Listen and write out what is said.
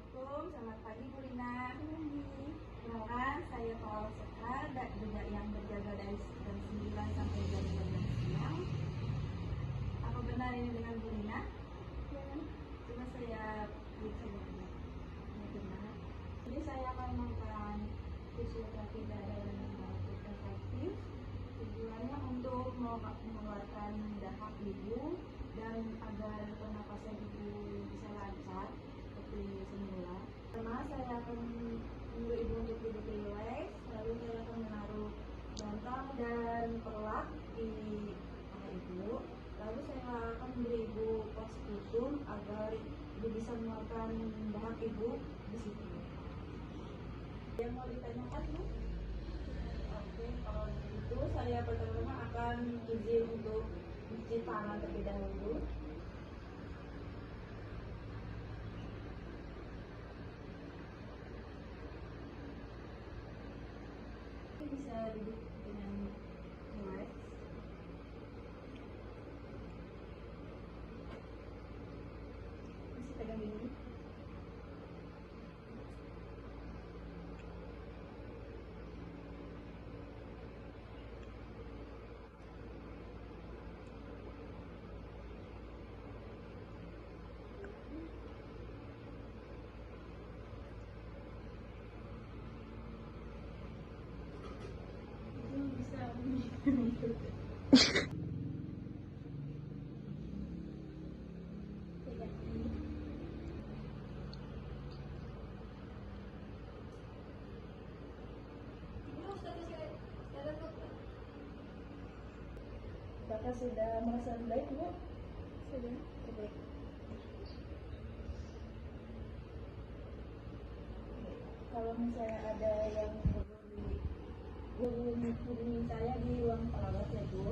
Assalamualaikum, selamat pagi Bu Rina. Kenalkan, saya Paula Sekar dan juga yang berjaga dari jam 9 sampai jam 12 siang. Apa benar ini dengan Bu Rina? Ya, Coba saya periksa dulu. Ini benar. Jadi saya akan melakukan fisioterapi dada dan batuk efektif. Tujuannya untuk mengeluarkan dahak ibu dan agar pernapasan ibu bisa lancar seperti semula. Pertama saya akan menyuruh ibu untuk duduk rileks, lalu saya akan menaruh bantal dan perlak di paha ibu. Lalu saya akan memberi ibu pos tutung agar ibu bisa mengeluarkan dahak ibu di situ. Yang mau ditanyakan Bu? Oke, kalau begitu saya pertama akan izin untuk cuci tangan terlebih dahulu. Bisa duduk dengan relax. Masih pegang ini. Bisa pegang ini. Apakah sudah merasa baik Bu? sudah. Baik. Kalau misalnya ada yang hubungi saya di ruang perawat ya Bu.